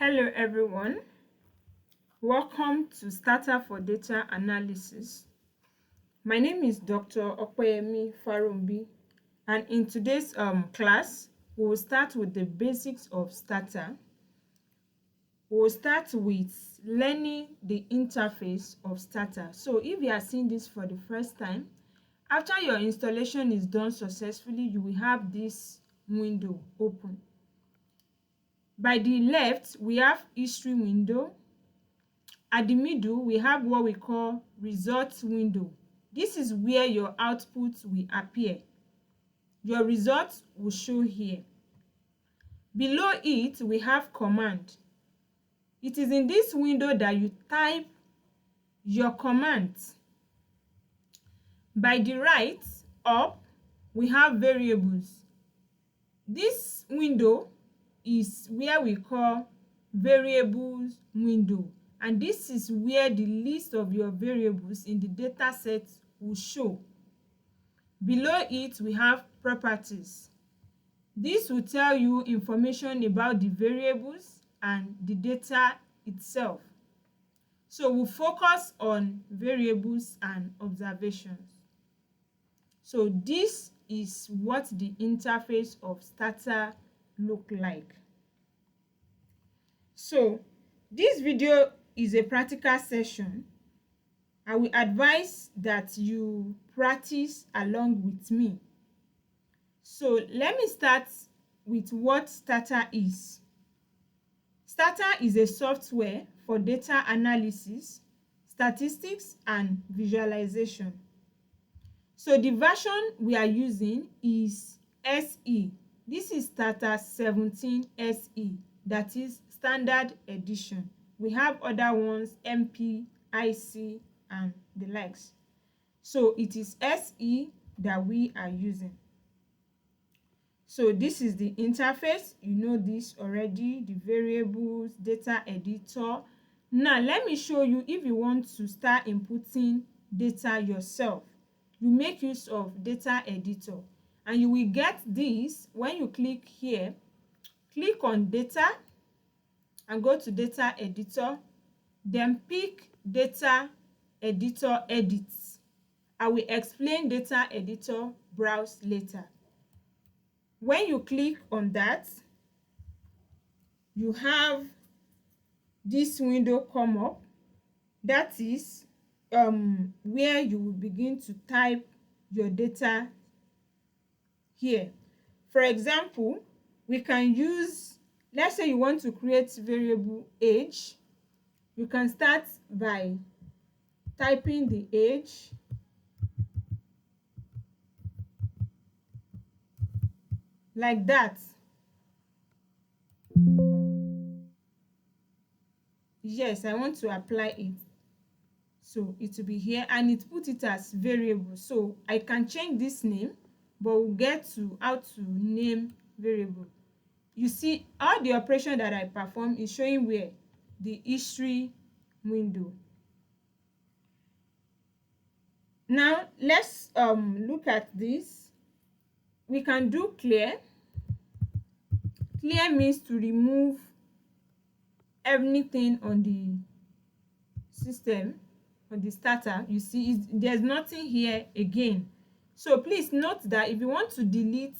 Hello everyone, welcome to STATA for Data Analysis. My name is Dr. Opeyemi Farumbi, and in today's class, we will start with the basics of STATA. We will start with learning the interface of STATA. So if you are seeing this for the first time, after your installation is done successfully, you will have this window open. By the left, we have history window. At the middle, we have what we call results window. This is where your output will appear. Your results will show here. Below it, we have command. It is in this window that you type your commands. By the right up, we have variables. This window is where we call variables window, and this is where the list of your variables in the data set will show. Below it, we have properties. This will tell you information about the variables and the data itself. So we'll focus on variables and observations. So this is what the interface of STATA look like. So this video is a practical session. I will advise that you practice along with me. So let me start with what STATA is. STATA is a software for data analysis, statistics, and visualization. So the version we are using is SE. This is STATA 17 SE, that is standard edition. We have other ones, MP, IC, and the likes. So it is SE that we are using. So this is the interface. You know this already, the variables, data editor. Now let me show you if you want to start inputting data yourself. You make use of data editor, and you will get this when you click here. Click on data and go to data editor, then pick data editor edits. I will explain data editor browse later. When you click on that, you have this window come up. That is where you will begin to type your data here. For example, we can use, let's say you want to create variable age. You can start by typing the age. Like that. Yes, I want to apply it. So it will be here, and it put it as variable. So I can change this name, but we'll get to how to name variable. You see, all the operation that I perform is showing where the history window. Now let's look at this. We can do clear. Clear means to remove anything on the system, on the starter. You see, there's nothing here again. So please note that if you want to delete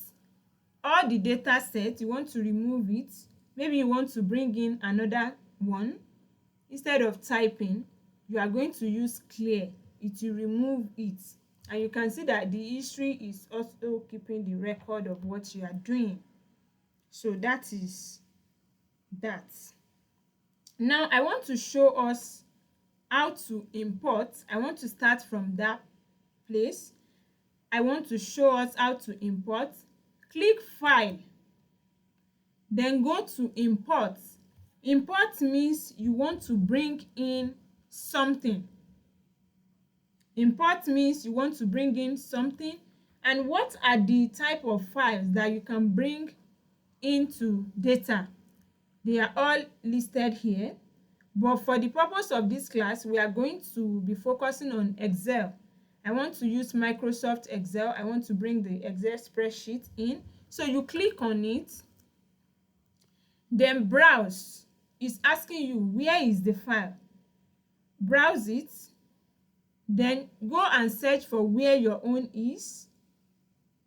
all the data set, you want to remove it, maybe you want to bring in another one, instead of typing, you are going to use clear. It will remove it, and you can see that the history is also keeping the record of what you are doing. So that is that. Now I want to show us how to import. I want to start from that place. I want to show us how to import. Click File, then go to Import. Import means you want to bring in something. Import means you want to bring in something. And what are the type of files that you can bring into data? They are all listed here, but for the purpose of this class, we are going to be focusing on Excel. I want to use Microsoft Excel. I want to bring the Excel spreadsheet in. So you click on it, then browse. it's asking you where is the file. Browse it, then go and search for where your own is.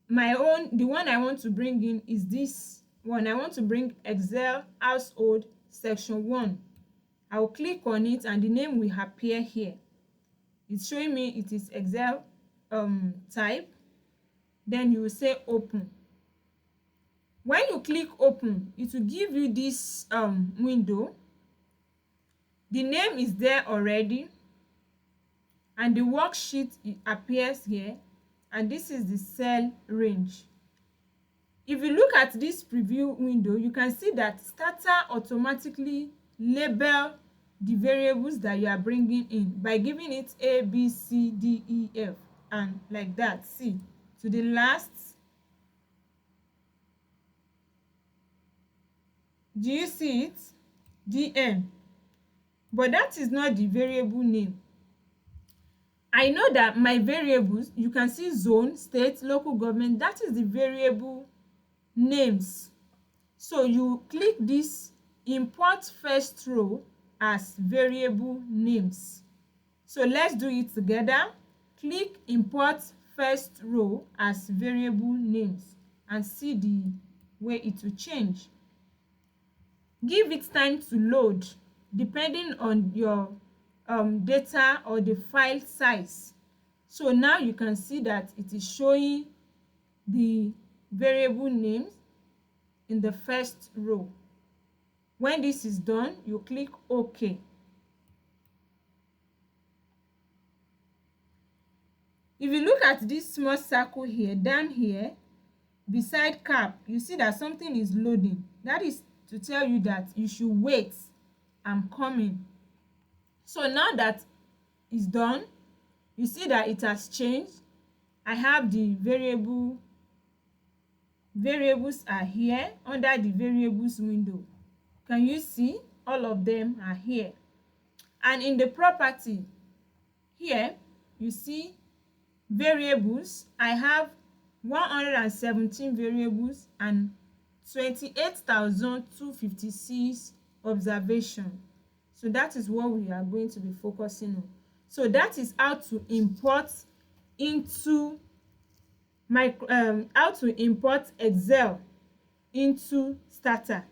My own, the one I want to bring in is this one. I want to bring Excel household section 1. I will click on it and the name will appear here. It's showing me it is Excel type. Then you will say open. When you click open, it will give you this window. The name is there already and the worksheet appears here, and this is the cell range. If you look at this preview window, you can see that STATA automatically label the variables that you are bringing in by giving it A, B, C, D, E, F, and like that. See, to the last. Do you see it? DN. But that is not the variable name. I know that my variables, you can see zone, state, local government, that is the variable names. So you click this import first row as variable names. So let's do it together. Click import first row as variable names and see the way it will change. Give it time to load depending on your data or the file size. So now you can see that it is showing the variable names in the first row. When this is done, you click OK. If you look at this small circle here, down here, beside cap, you see that something is loading. That is to tell you that you should wait. I'm coming. So now that is done, you see that it has changed. I have the variables are here under the variables window. Can you see? All of them are here. And in the property here, you see variables. I have 117 variables and 28,256 observation. So that is what we are going to be focusing on. So that is how to import into how to import Excel into STATA.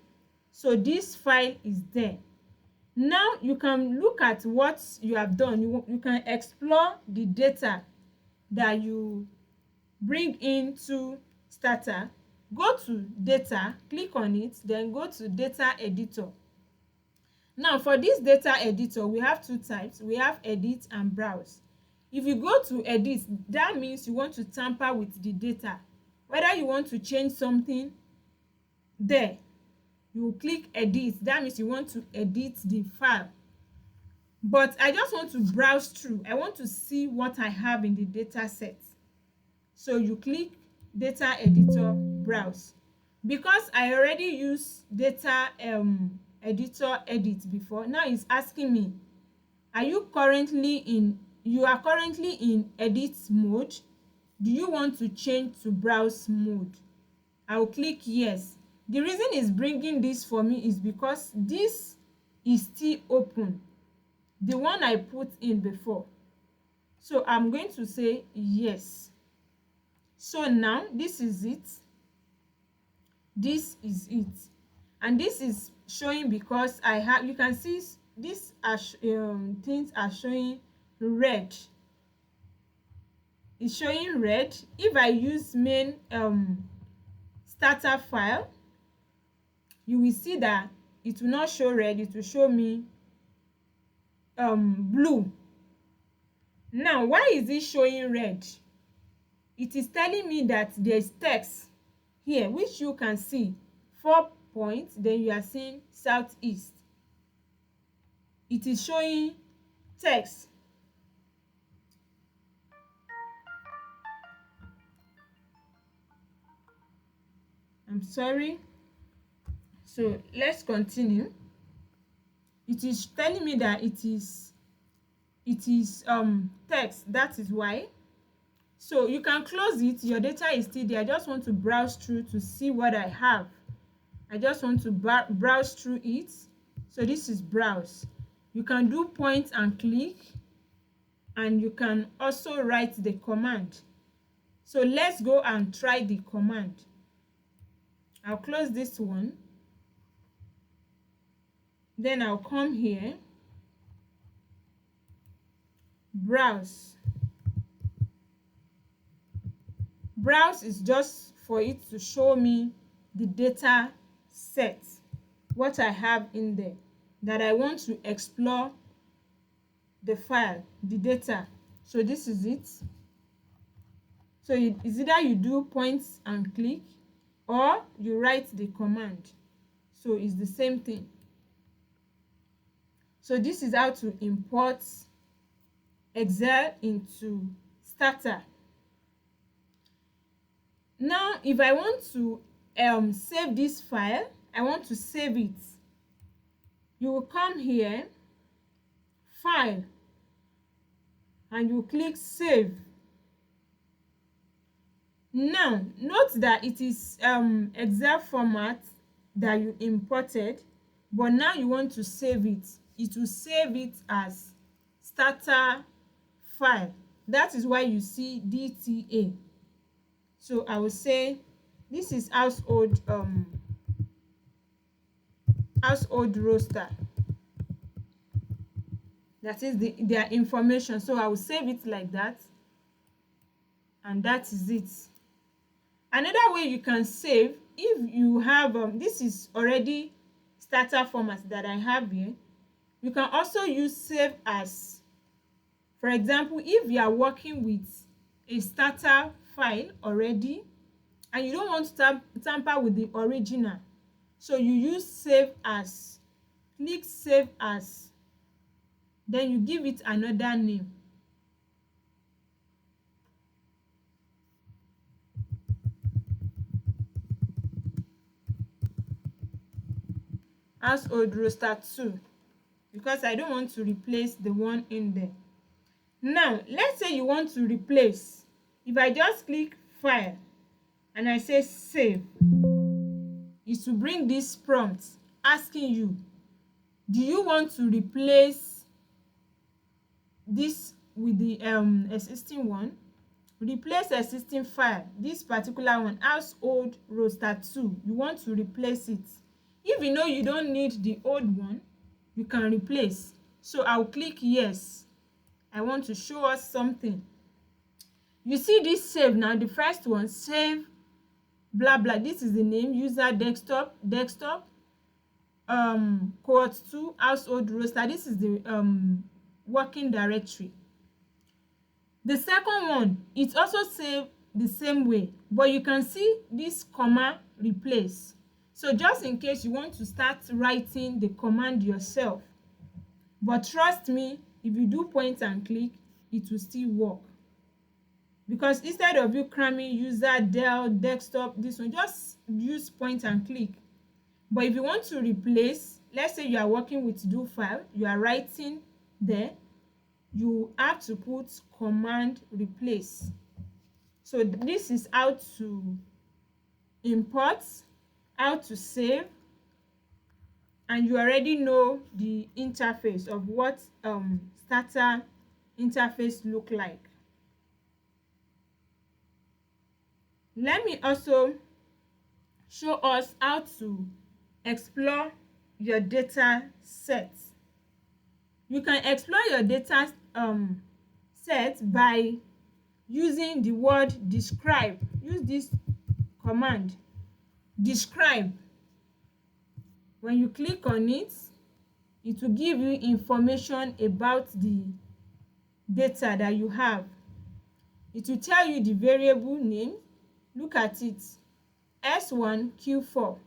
So this file is there. Now you can look at what you have done. You can explore the data that you bring into STATA. Go to data, click on it, then go to data editor. Now for this data editor, we have two types. We have edit and browse. If you go to edit, that means you want to tamper with the data. Whether you want to change something there, you click edit. That means you want to edit the file. But I just want to browse through. I want to see what I have in the data set. So you click data editor, browse. Because I already used data editor edit before, now it's asking me, you are currently in edit mode. Do you want to change to browse mode? I will click yes. The reason it's bringing this for me is because this is still open, the one I put in before. So I'm going to say yes. So now this is it. This is it. And this is showing because I have, you can see these things are showing red. It's showing red. If I use main STATA file, you will see that it will not show red, it will show me blue. Now why is it showing red? It is telling me that there is text here, which you can see 4 points, then you are seeing southeast. It is showing text. I'm sorry. So let's continue. It is telling me that it is text. That is why. So you can close it. Your data is still there. I just want to browse through to see what I have. I just want to browse through it. So this is browse. You can do point and click, and you can also write the command. So let's go and try the command. I'll close this one. Then I'll come here, browse. Browse is just for it to show me the data set, what I have in there, that I want to explore the file, the data. So this is it. So it's either you do point and click or you write the command. So it's the same thing. So this is how to import Excel into STATA. Now if I want to save this file, I want to save it, you will come here, file, and you click save. Now note that it is Excel format that you imported, but now you want to save it. It will save it as STATA file. That is why you see DTA. So I will say this is household roster. That is their information. So I will save it like that, and that is it. Another way you can save, if you have this is already STATA format that I have here, you can also use save as. For example, if you are working with a STATA file already and you don't want to tamper with the original, so you use save as. Click save as, then you give it another name. Household roster 2, because I don't want to replace the one in there. Now let's say you want to replace. If I just click file and I say save, it will bring this prompt asking you, do you want to replace this with the existing one? Replace existing file, this particular one, household roster 2, you want to replace it. If you know you don't need the old one, you can replace. So I'll click yes. I want to show us something. You see this save now, the first one, save blah blah, this is the name, user desktop cohort 2 household roster, this is the working directory. The second one, it also saved the same way, but you can see this comma replace. So just in case you want to start writing the command yourself, but trust me, if you do point and click, it will still work, because instead of you cramming user del desktop, this one, just use point and click. But if you want to replace, let's say you are working with do file, you are writing there, you have to put command replace. So this is how to import, how to save, and you already know the interface of what STATA interface look like. Let me also show us how to explore your data set. You can explore your data set by using the word describe. Use this command, describe. When you click on it, it will give you information about the data that you have. It will tell you the variable name. Look at it, S1Q4,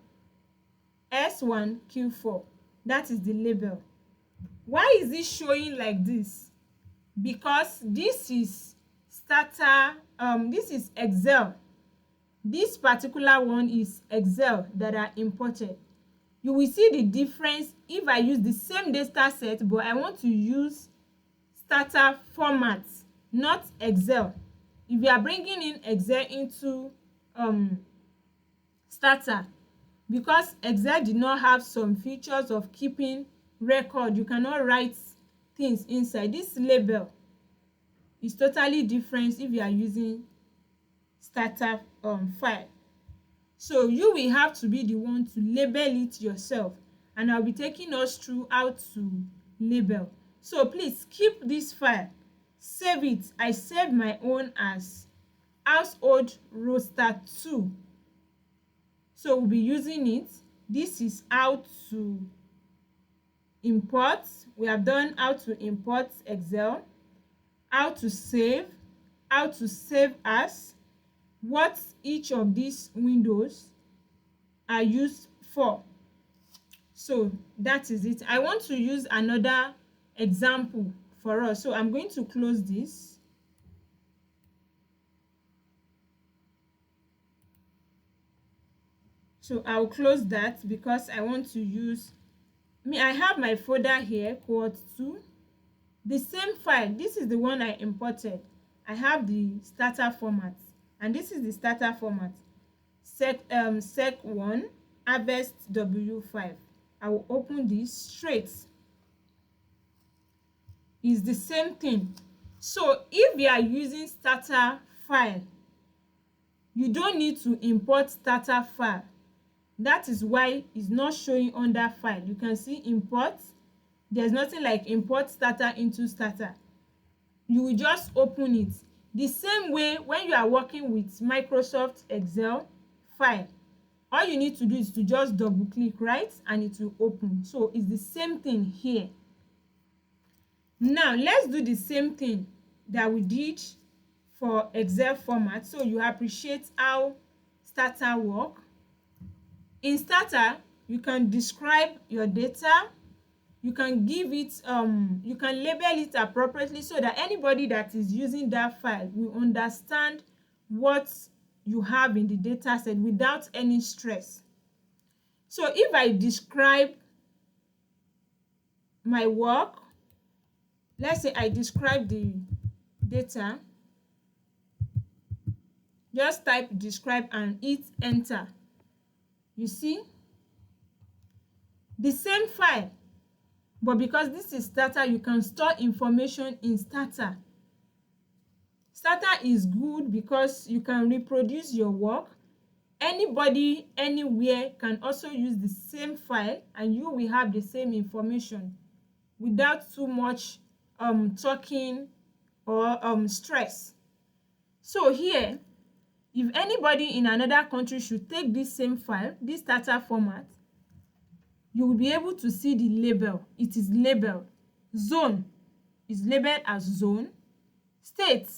S1Q4, that is the label. Why is it showing like this? Because this is STATA, this is Excel. This particular one is Excel that are imported. You will see the difference if I use the same data set, but I want to use STATA format, not Excel. If you are bringing in Excel into STATA, because Excel did not have some features of keeping record, you cannot write things inside. This label is totally different if you are using STATA file. So you will have to be the one to label it yourself, and I'll be taking us through how to label. So please keep this file, save it. I saved my own as household roster 2. So we'll be using it. This is how to import. We have done how to import Excel, how to save as, what each of these windows are used for. So that is it. I want to use another example for us, so I'm going to close this. So I'll close that because I want to use I have my folder here, cohort 2, the same file. This is the one I imported. I have the STATA format, and this is the STATA format, sec1 harvest w5. I will open this straight. It's the same thing. So if you are using STATA file, you don't need to import STATA file. That is why it's not showing under file. You can see import. There's nothing like import STATA into STATA. You will just open it. The same way when you are working with Microsoft Excel file, all you need to do is to just double click, right, and it will open. So it's the same thing here. Now let's do the same thing that we did for Excel format, so you appreciate how STATA work. In STATA, you can describe your data, you can give it you can label it appropriately so that anybody that is using that file will understand what you have in the data set without any stress. So if I describe my work, let's say I describe the data, just type describe and hit enter. You see the same file, but because this is STATA, you can store information in STATA. STATA is good because you can reproduce your work. Anybody anywhere can also use the same file, and you will have the same information without too much talking or stress. So here, if anybody in another country should take this same file, this STATA format, you will be able to see the label. It is labeled. Zone is labeled as zone. State,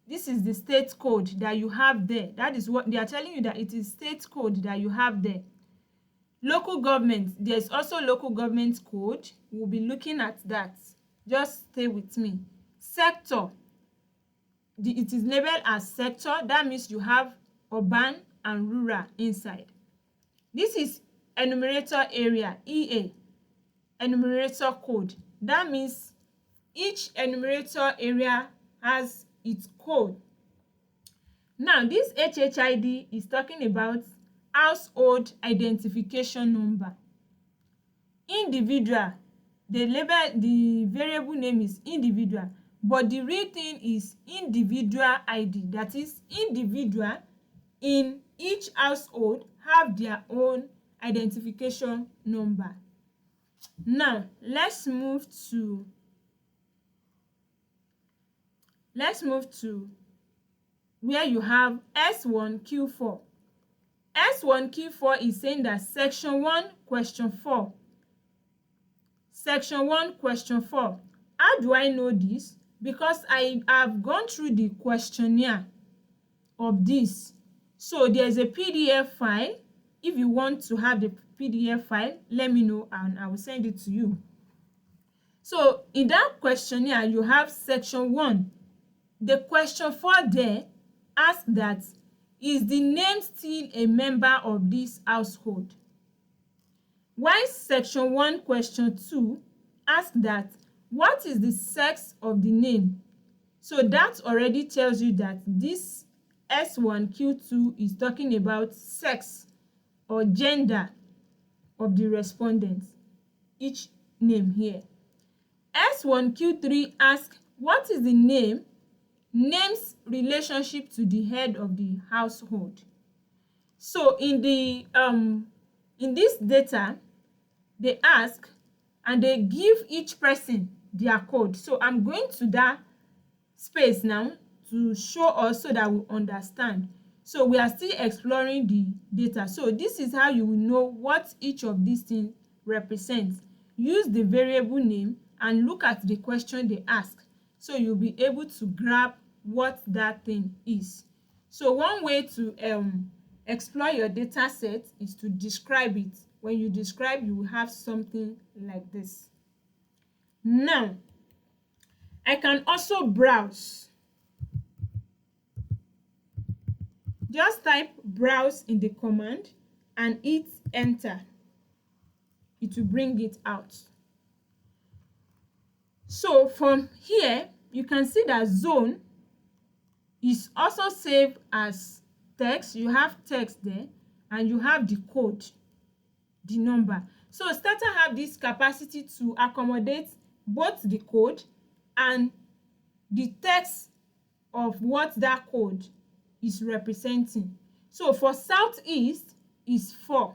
this is the state code that you have there. That is what they are telling you, that it is state code that you have there. Local government, there's also local government code. We'll be looking at that. Just stay with me. Sector, it is labeled as sector. That means you have urban and rural inside. This is enumerator area, EA, enumerator code. That means each enumerator area has its code. Now this HHID is talking about household identification number. Individual, the variable name is individual, but the real thing is individual ID. That is, individual in each household have their own identification number. Now let's move to where you have S1Q4. S1Q4 is saying that section 1 question 4. Section 1 question 4. How do I know this? Because I have gone through the questionnaire of this. So there's a PDF file. If you want to have the PDF file, let me know and I will send it to you. So in that questionnaire, you have section 1. The question 4 there asks that, is the name still a member of this household? While section 1 question 2 asks that, what is the sex of the name? So that already tells you that this S1Q2 is talking about sex or gender of the respondents. Each name here. S1Q3 asks, what is the name's relationship to the head of the household? So in this data, they ask and they give each person their code. So I'm going to that space now to show us so that we understand. So we are still exploring the data. So this is how you will know what each of these things represents. Use the variable name and look at the question they ask, so you'll be able to grab what that thing is. So one way to explore your data set is to describe it. When you describe, you will have something like this. Now, I can also browse. Just type browse in the command and hit enter. It will bring it out. So from here, you can see that zone is also saved as text. You have text there and you have the code, the number. So STATA have this capacity to accommodate both the code and the text of what that code is representing. So for southeast is 4.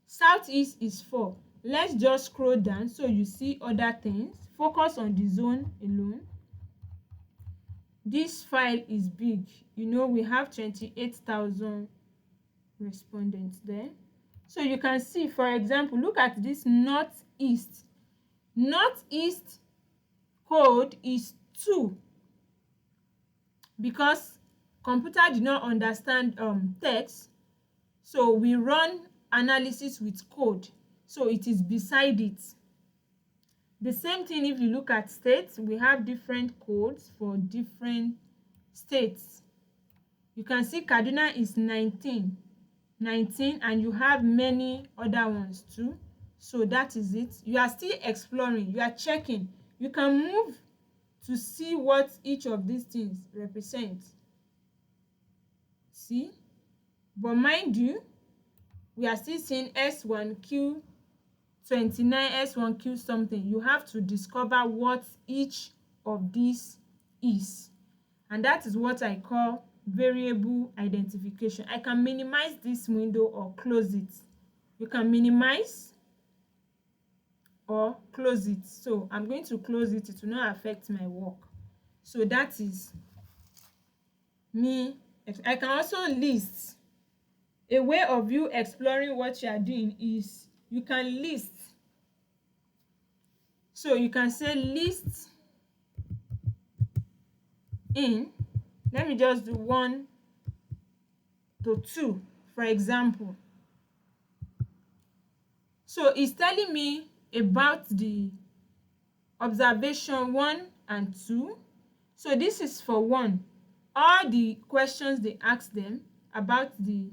Southeast is 4. Let's just scroll down so you see other things. Focus on the zone alone. This file is big. You know, we have 28,000 respondents there. So you can see, for example, look at this northeast. Northeast code is 2 because computer did not understand text. So we run analysis with code. So it is beside it. The same thing if you look at states, we have different codes for different states. You can see Kaduna is 19, and you have many other ones too. So that is it. You are still exploring, you are checking. You can move to see what each of these things represents. See? But mind you, we are still seeing S1Q29, S1Q something. You have to discover what each of these is. And that is what I call variable identification. I can minimize this window or close it. You can minimize or close it. So I'm going to close it. It will not affect my work. So that is me. I can also list. A way of you exploring what you are doing is you can list. So you can say list in, let me just do 1 to 2, for example. So it's telling me about the observation 1 and 2. So this is for 1. All the questions they ask them about the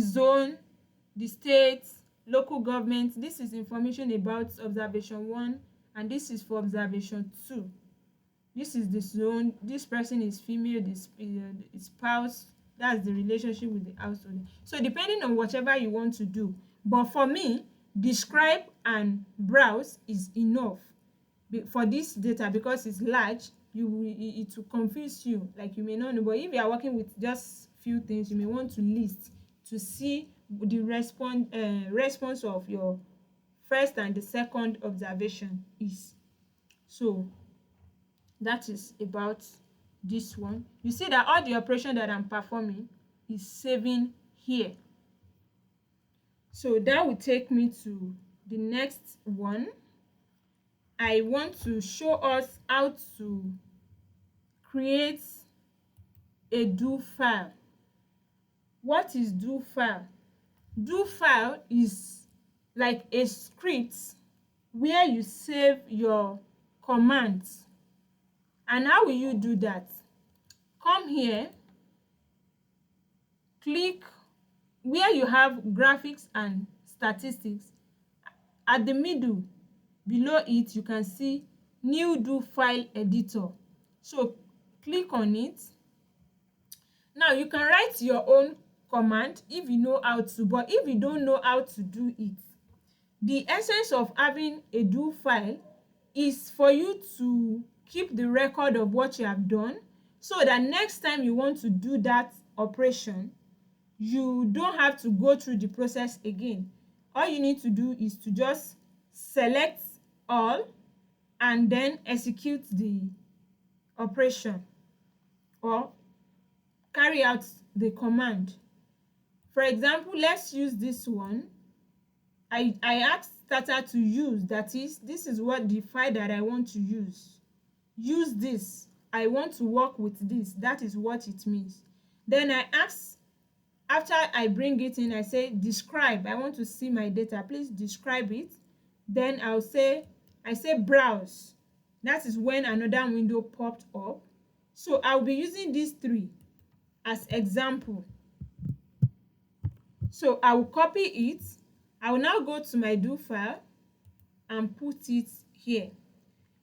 zone, the state, local government. This is information about observation 1, and this is for observation 2. This is the zone. This person is female, this spouse. That's the relationship with the household. So depending on whatever you want to do. But for me, describe and browse is enough for this data because it's large. It will confuse you, like you may not know. But if you are working with just few things, you may want to list to see the response of your first and the second observation is. So that is about this one. You see that all the operation that I'm performing is saving here. So that will take me to the next one. I want to show us how to create a do file. What is do file? Do file is like a script where you save your commands. And how will you do that? Come here, click where you have graphics and statistics. At the middle, below it, you can see new do file editor. So click on it. Now you can write your own command if you know how to, but if you don't know how to do it, the essence of having a do file is for you to keep the record of what you have done, so that next time you want to do that operation, you don't have to go through the process again. All you need to do is to just select all and then execute the operation or carry out the command. For example, let's use this one. I asked STATA to use, that is, this is what the file that I want to use. Use this. I want to work with this. That is what it means. Then I ask, after I bring it in, I say describe. I want to see my data. Please describe it. Then I say browse. That is when another window popped up. So I'll be using these three as example. So I will copy it. I will now go to my do file and put it here.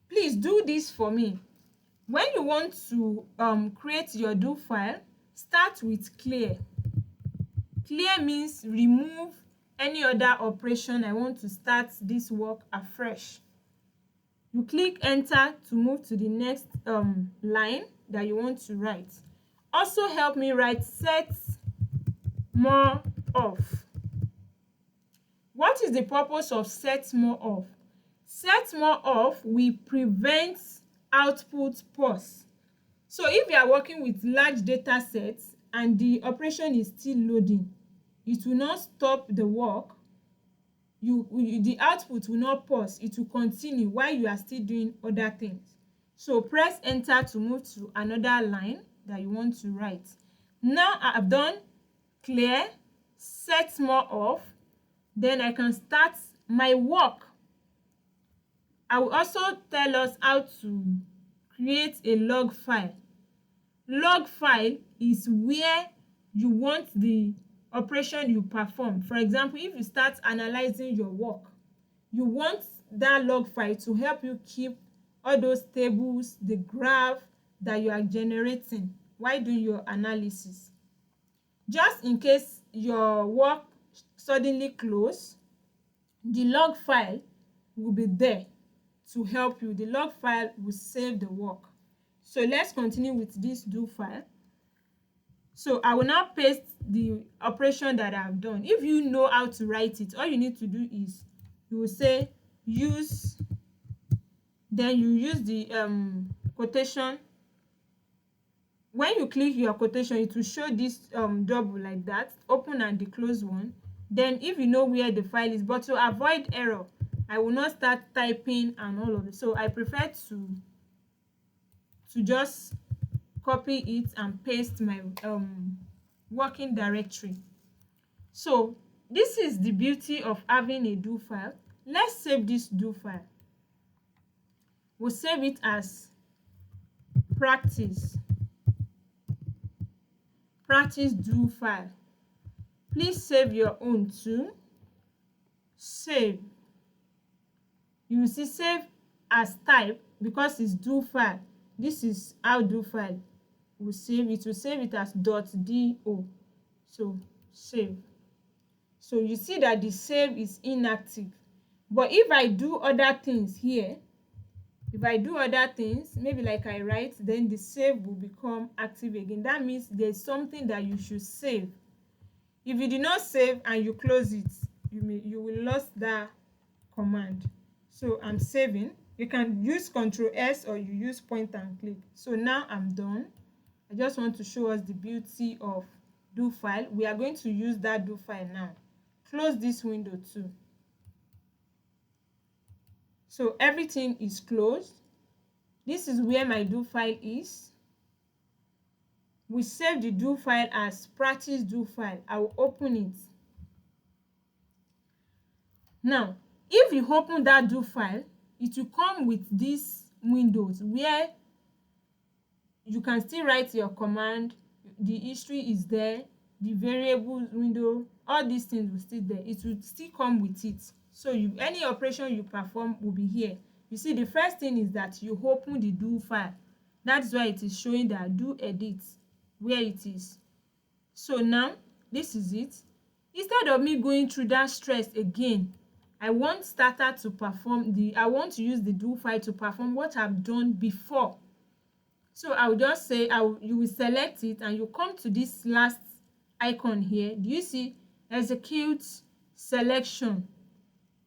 Please do this for me. When you want to create your do file, start with clear. Clear means remove any other operation. I want to start this work afresh. You click enter to move to the next line that you want to write. Also help me write set more off. What is the purpose of set more off? Set more off will prevent output pause. So if you are working with large data sets and the operation is still loading, it will not stop the work. The output will not pause. It will continue while you are still doing other things. So press enter to move to another line that you want to write. Now I have done clear, set more off. Then I can start my work. I will also tell us how to create a log file. Log file is where you want the operation you perform. For example, if you start analyzing your work, you want that log file to help you keep all those tables, the graph that you are generating while doing your analysis. Just in case your work suddenly close, the log file will be there to help you. The log file will save the work. So let's continue with this do file. So I will now paste the operation that I've done. If you know how to write it, all you need to do is you will say use, then you use the quotation. When you click your quotation, it will show this double like that, open and the close one. Then if you know where the file is, but to avoid error, I will not start typing and all of it. So I prefer to just copy it and paste my working directory. So this is the beauty of having a do file. Let's save this do file. We'll save it as practice do file. Please save your own too. Save. You will see save as type because it's do file. This is how do file will save it. Will save it as .do. So save. So you see that the save is inactive. But if I do other things here, maybe like I write, then the save will become active again. That means there's something that you should save. If you do not save and you close it, you will lose that command. So I'm saving. You can use Ctrl S or you use point and click. So now I'm done. I just want to show us the beauty of do file. We are going to use that do file now. Close this window too. So everything is closed. This is where my do file is. We save the do file as practice do file. I will open it. Now, if you open that do file, it will come with these windows where you can still write your command. The history is there, the variables window, all these things will still there. It will still come with it. So any operation you perform will be here. You see, the first thing is that you open the do file. That's why it is showing that do edit where it is. So now this is it. Instead of me going through that stress again, I want STATA to perform I want to use the do file to perform what I've done before. So I'll just say, you will select it and you come to this last icon here. Do you see execute selection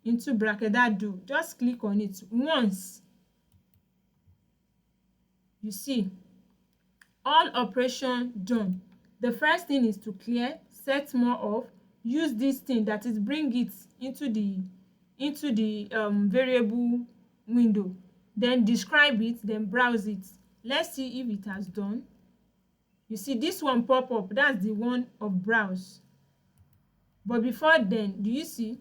into bracket, that do? Just click on it once. You see all operation done. The first thing is to clear, set more of, use this thing, that is bring it into the variable window, then describe it, then browse it. Let's see if it has done. You see this one pop up, that's the one of browse. But before then, do you see,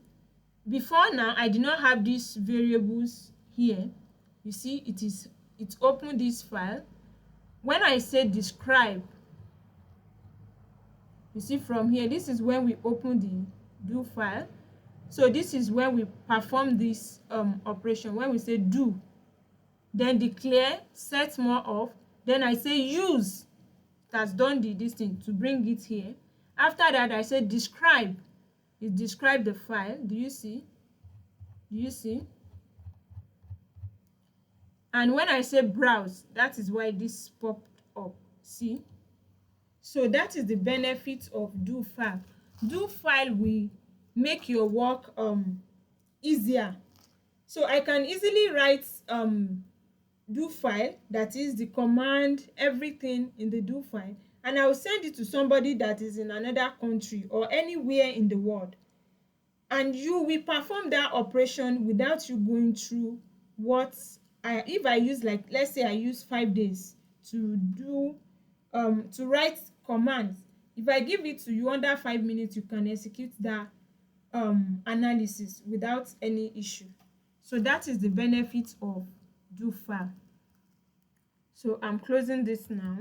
before now I did not have these variables here. You see it opened this file. When I say describe, you see from here, this is when we open the do file. So this is when we perform this operation. When we say do, then declare, set more of, then I say use, it has done this thing to bring it here. After that I say describe, it describe the file. Do you see? And when I say browse, that is why this popped up. See? So that is the benefit of do file. Do file will make your work easier. So I can easily write do file, that is the command, everything in the do file, and I will send it to somebody that is in another country or anywhere in the world, and you will perform that operation without you going through what if I use, like, let's say I use 5 days to do to write commands. If I give it to you under 5 minutes, you can execute that analysis without any issue. So that is the benefit of do file. So I'm closing this now.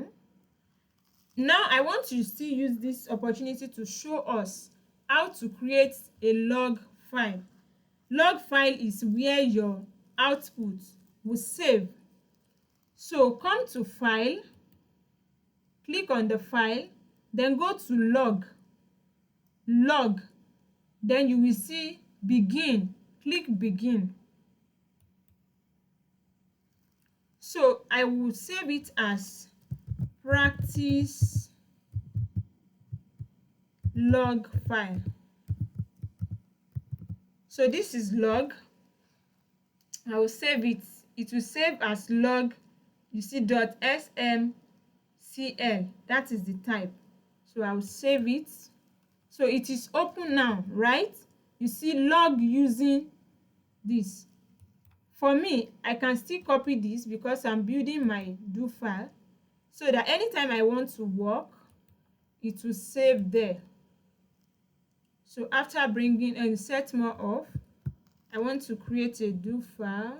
Now I want to still use this opportunity to show us how to create a log file. Log file is where your output will save. So come to file, click on the file, then go to log, then you will see begin, click begin. So I will save it as practice log file. So this is log. I will save it. It will save as log. You see .smcl. That is the type. So I will save it. So it is open now, right? You see log using this. For me, I can still copy this because I'm building my do file, so that anytime I want to work, it will save there. So after bringing and set more off, I want to create a do file.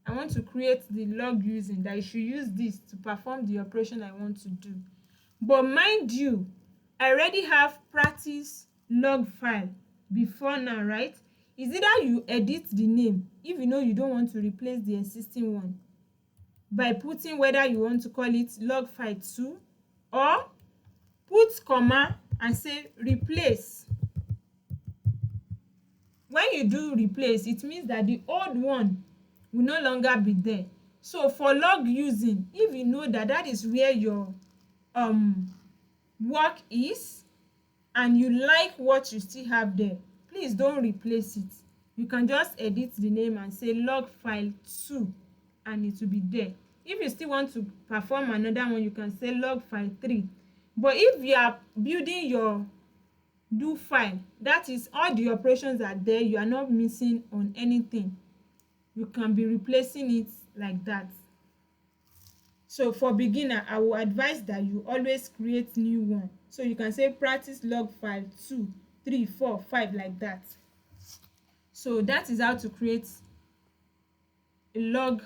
I want to create the log using, that I should use this to perform the operation I want to do. But mind you, I already have practice log file before now, right? Is either you edit the name if you know you don't want to replace the existing one by putting whether you want to call it log file 2, or put comma and say replace. When you do replace, it means that the old one will no longer be there. So for log using, if you know that that is where your work is and you like what you still have there, please don't replace it. You can just edit the name and say log file 2 and it will be there. If you still want to perform another one, you can say log file 3. But if you are building your do file, that is all the operations are there, you are not missing on anything, you can be replacing it like that. So for beginner, I will advise that you always create new one. So you can say practice log file 2, 3, 4, 5 like that. So that is how to create a log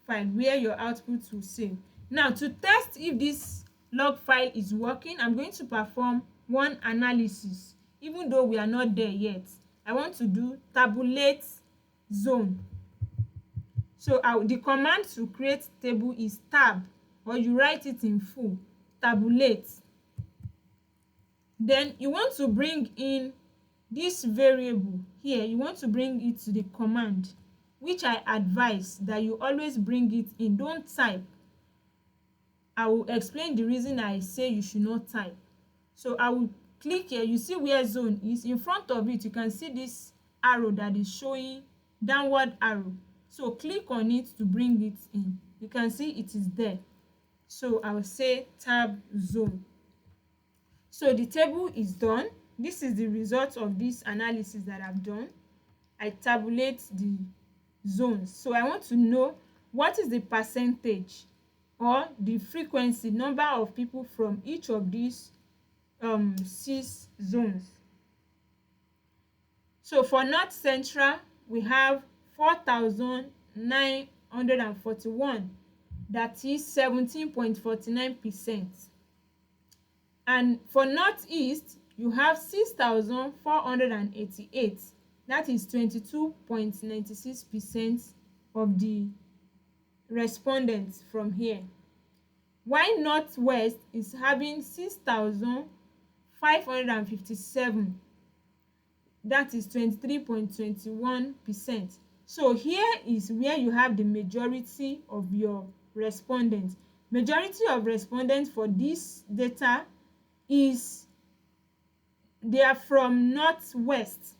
file where your output will save. Now to test if this log file is working, I'm going to perform one analysis. Even though we are not there yet, I want to do tabulate zone. So the command to create table is tab, or you write it in full, tabulate. Then you want to bring in this variable here, you want to bring it to the command, which I advise that you always bring it in. Don't type. I will explain the reason I say you should not type. So I will click here. You see where zone is? In front of it, you can see this arrow that is showing downward arrow. So click on it to bring it in. You can see it is there. So I will say tab zone. So the table is done. This is the result of this analysis that I've done. I tabulate the zones. So I want to know what is the percentage or the frequency, number of people from each of these 6 zones. So for North Central, we have 4,941, that is 17.49%. And for Northeast, you have 6,488, that is 22.96% of the respondents from here. While Northwest is having 6,557, that is 23.21%. So here is where you have the majority of your respondents. Majority of respondents for this data is they are from Northwest,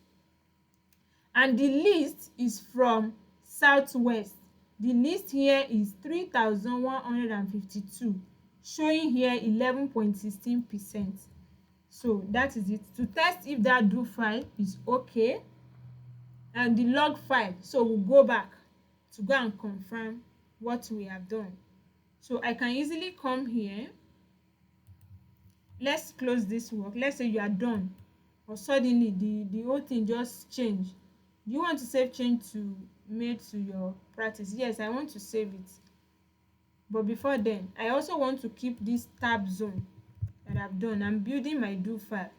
and the least is from Southwest. The list here is 3,152, showing here 11.16%. So that is it. To test if that do file is okay, and the log file, so we'll go back to go and confirm what we have done. So I can easily come here. Let's close this work. Let's say you are done, or suddenly the whole thing just changed. Do you want to save change to made to your practice? Yes, I want to save it. But before then, I also want to keep this tab zone that I've done. I'm building my do file.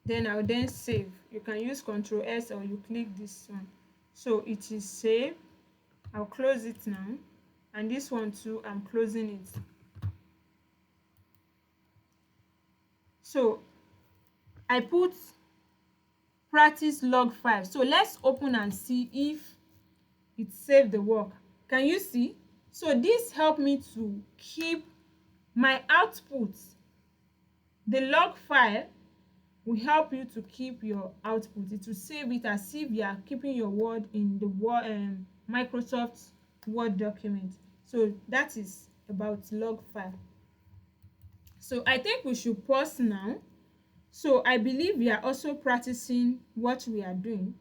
Then I'll then save. You can use Ctrl S or you click this one. So it is saved. I'll close it now. And this one too, I'm closing it. So I put practice log file. So let's open and see if it saved the work. Can you see? So this helped me to keep my output. The log file will help you to keep your output. It will save it as if you are keeping your word in the Microsoft Word document. So that is about log file. So I think we should pause now. So I believe we are also practicing what we are doing.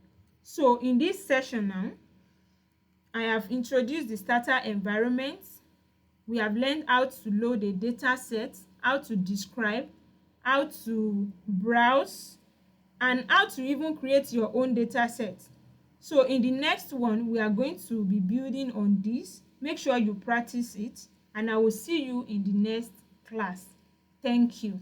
So in this session now, I have introduced the STATA environment. We have learned how to load a data set, how to describe, how to browse, and how to even create your own data set. So in the next one, we are going to be building on this. Make sure you practice it, and I will see you in the next class. Thank you.